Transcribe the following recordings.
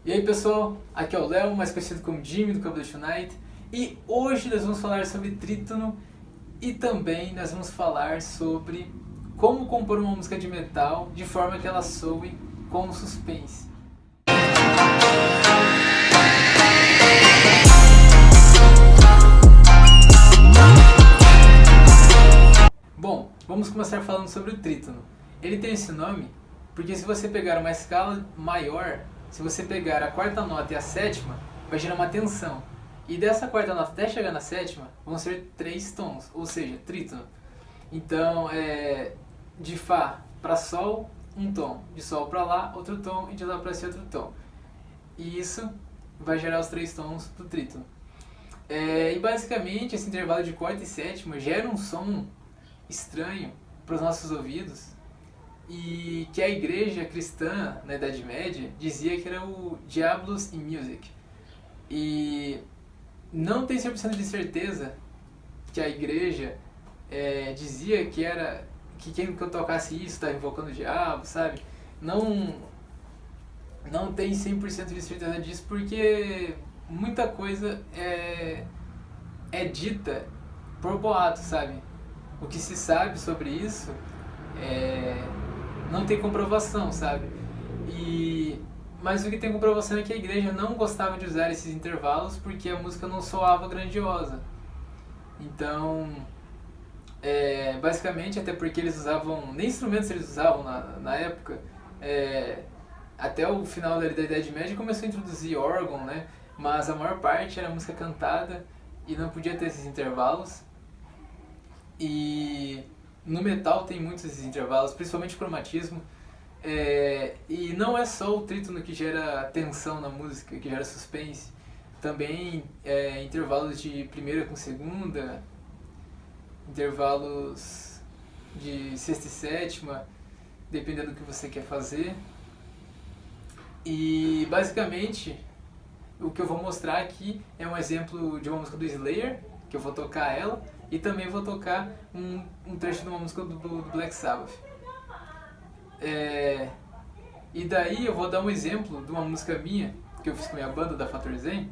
E aí pessoal, aqui é o Léo, mais conhecido como Jimmy do Club Tonight, e hoje nós vamos falar sobre trítono e também nós vamos falar sobre como compor uma música de metal de forma que ela soe com suspense. Bom, vamos começar falando sobre o trítono. Ele tem esse nome porque se você pegar uma escala maior, se você pegar a quarta nota e a sétima, vai gerar uma tensão. E dessa quarta nota até chegar na sétima, vão ser 3 tons, ou seja, trítono. Então, de Fá para Sol, um tom. De Sol para Lá, outro tom. E de Lá para Si, outro tom. E isso vai gerar os 3 tons do trítono. E basicamente, esse intervalo de quarta e sétima gera um som estranho para os nossos ouvidos, e que a igreja cristã na Idade Média dizia que era o Diabolus in Music. E não tem 100% de certeza que a igreja dizia que quem tocasse isso estava invocando o diabo, sabe? Não tem 100% de certeza disso, porque muita coisa é dita por boato, sabe? O que se sabe sobre isso não tem comprovação, sabe? Mas o que tem comprovação é que a igreja não gostava de usar esses intervalos porque a música não soava grandiosa. Então, basicamente, até porque eles usavam, nem instrumentos eles usavam na época, até o final da Idade Média começou a introduzir órgão, né? Mas a maior parte era música cantada e não podia ter esses intervalos. E no metal tem muitos esses intervalos, principalmente cromatismo. E não é só o trítono que gera tensão na música, que gera suspense. Também intervalos de primeira com segunda, intervalos de sexta e sétima, dependendo do que você quer fazer. E basicamente o que eu vou mostrar aqui é um exemplo de uma música do Slayer, que eu vou tocar ela. E também vou tocar um trecho de uma música do Black Sabbath. E daí eu vou dar um exemplo de uma música minha, que eu fiz com a minha banda da Fator Zen.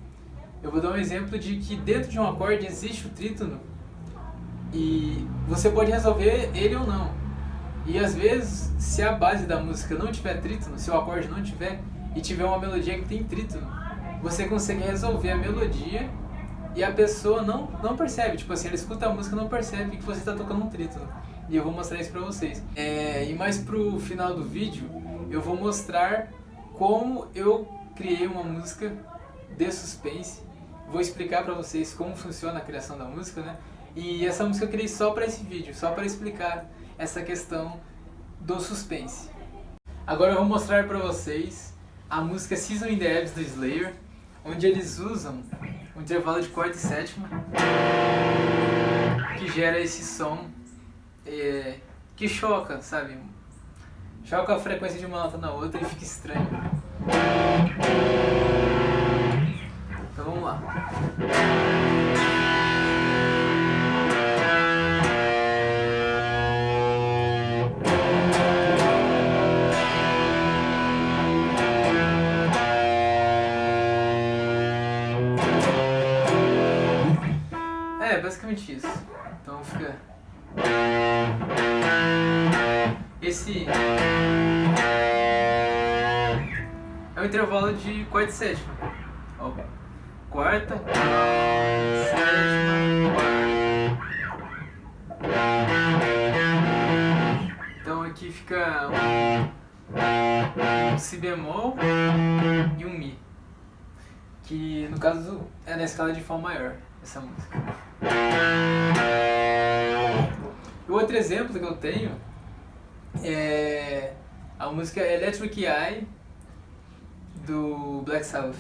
Eu vou dar um exemplo de que dentro de um acorde existe o trítono e você pode resolver ele ou não. E às vezes, se a base da música não tiver trítono, se o acorde não tiver e tiver uma melodia que tem trítono, você consegue resolver a melodia. E a pessoa não percebe, tipo assim, ela escuta a música e não percebe que você está tocando um trítono. E eu vou mostrar isso pra vocês. E mais pro final do vídeo, eu vou mostrar como eu criei uma música de suspense. Vou explicar pra vocês como funciona a criação da música, né? E essa música eu criei só pra esse vídeo, só pra explicar essa questão do suspense. Agora eu vou mostrar pra vocês a música Season in the Abyss do Slayer, onde eles usam um intervalo de quarta e sétima que gera esse som que choca, sabe? Choca a frequência de uma nota na outra e fica estranho. Então vamos lá. Basicamente isso. Então fica. Esse é o intervalo de quarta e sétima. Ó. Quarta, sétima, quarta. Então aqui fica um Si bemol e um Mi. Que no caso é na escala de Fá maior, essa música. O outro exemplo que eu tenho é a música Electric Eye do Black Sabbath.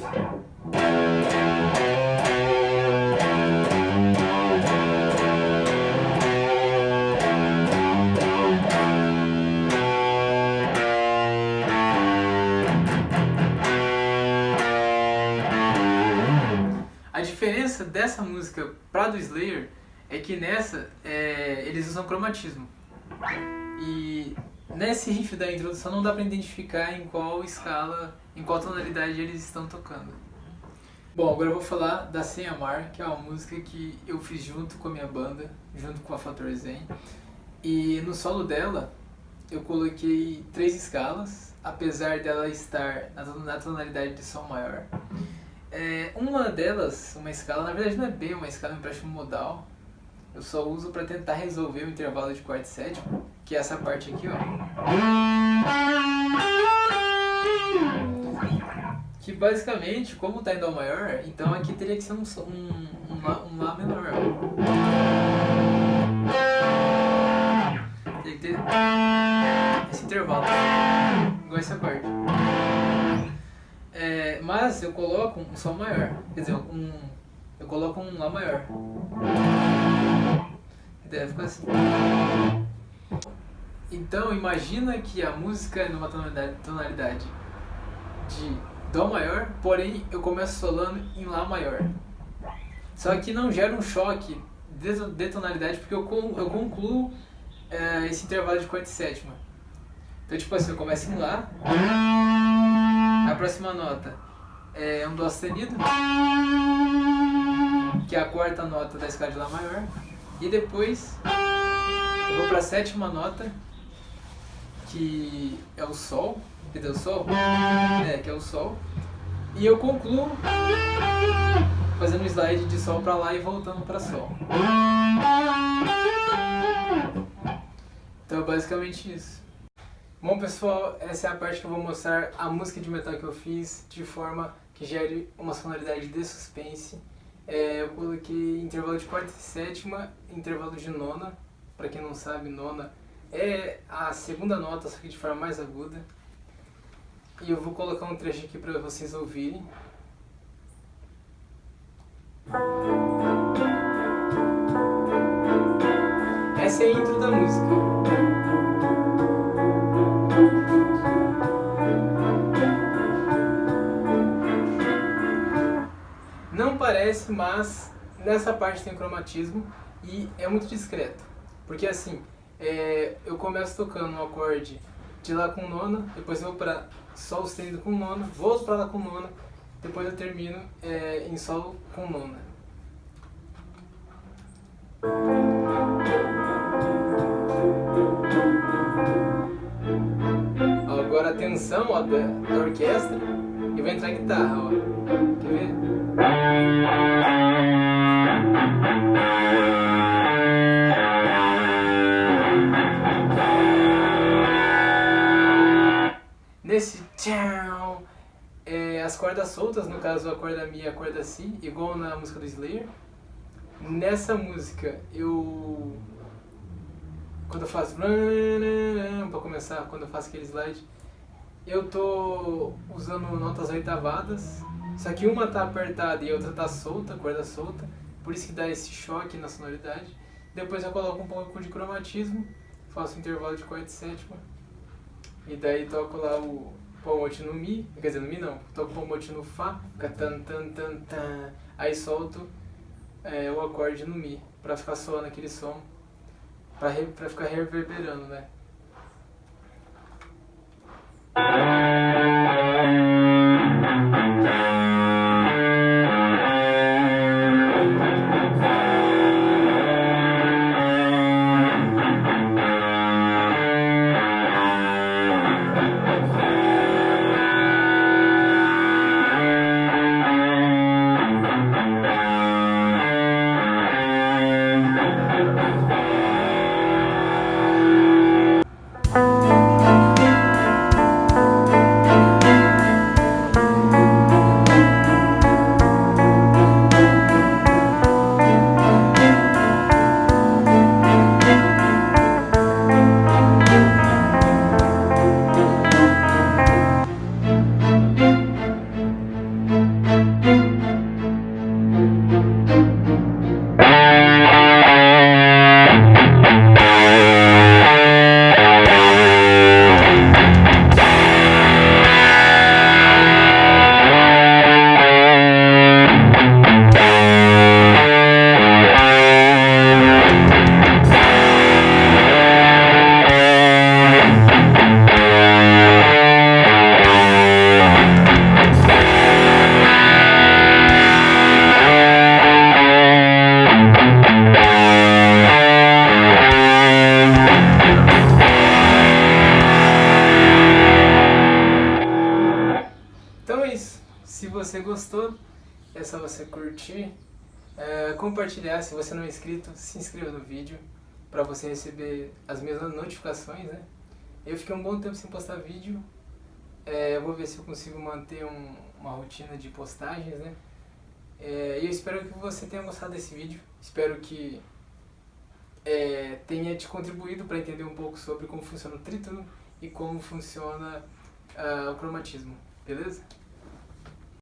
A diferença dessa música para do Slayer é que nessa eles usam cromatismo. E nesse riff da introdução não dá pra identificar em qual escala em qual tonalidade eles estão tocando. Bom, agora eu vou falar da Sem Amar, que é uma música que eu fiz junto com a minha banda, junto com a Fator Zen. E no solo dela, eu coloquei 3 escalas, apesar dela estar na tonalidade de Sol maior. Uma delas, uma escala, na verdade não é bem uma escala, é um empréstimo modal. Eu só uso para tentar resolver o intervalo de quarta e sétima, que é essa parte aqui, ó. Que basicamente, como tá em Dó maior, então aqui teria que ser um Lá menor. Tem que ter esse intervalo, igual essa parte. Mas eu coloco um Sol maior, quer dizer, eu coloco um Lá maior. A ideia fica assim. Então imagina que a música é numa tonalidade de Dó maior, porém eu começo solando em Lá maior. Só que não gera um choque de tonalidade porque eu concluo esse intervalo de quarta e sétima. Então tipo assim, eu começo em Lá, a próxima nota é um Dó sustenido, que é a quarta nota da escala de Lá maior, e depois eu vou para a sétima nota, que é o Sol, que é o Sol, que é o Sol, e eu concluo fazendo um slide de Sol para Lá e voltando para Sol. Então é basicamente isso. Bom pessoal, essa é a parte que eu vou mostrar a música de metal que eu fiz de forma que gere uma sonoridade de suspense. Eu coloquei intervalo de quarta e sétima, intervalo de nona. Para quem não sabe, nona é a segunda nota, só que de forma mais aguda. E eu vou colocar um trecho aqui para vocês ouvirem. Essa é a intro da música. Não parece, mas nessa parte tem cromatismo e é muito discreto. Porque assim, eu começo tocando um acorde de Lá com nona, depois eu vou para Sol sustenido com nona, volto para Lá com nona, depois eu termino em Sol com nona. Agora atenção da orquestra e vai entrar a guitarra, ó. Quer ver? Nesse tchau, as cordas soltas, no caso a corda Mi e a corda Si, igual na música do Slayer. Nessa música quando eu faço para começar, quando eu faço aquele slide, eu tô usando notas oitavadas, só que uma tá apertada e a outra tá solta, corda solta, por isso que dá esse choque na sonoridade. Depois eu coloco um pouco de cromatismo, faço um intervalo de quarta e sétima, e daí toco lá o pomote no Mi, quer dizer, no Mi não, toco o pomote no Fá, fica tan tan tan tan, aí solto o acorde no Mi, pra ficar soando aquele som, pra ficar reverberando, né? você gostou, é só você curtir, compartilhar. Se você não é inscrito, se inscreva no vídeo para você receber as mesmas notificações, né? Eu fiquei um bom tempo sem postar vídeo, eu vou ver se eu consigo manter uma rotina de postagens, né? E eu espero que você tenha gostado desse vídeo, espero que tenha te contribuído para entender um pouco sobre como funciona o trítono e como funciona o cromatismo, beleza?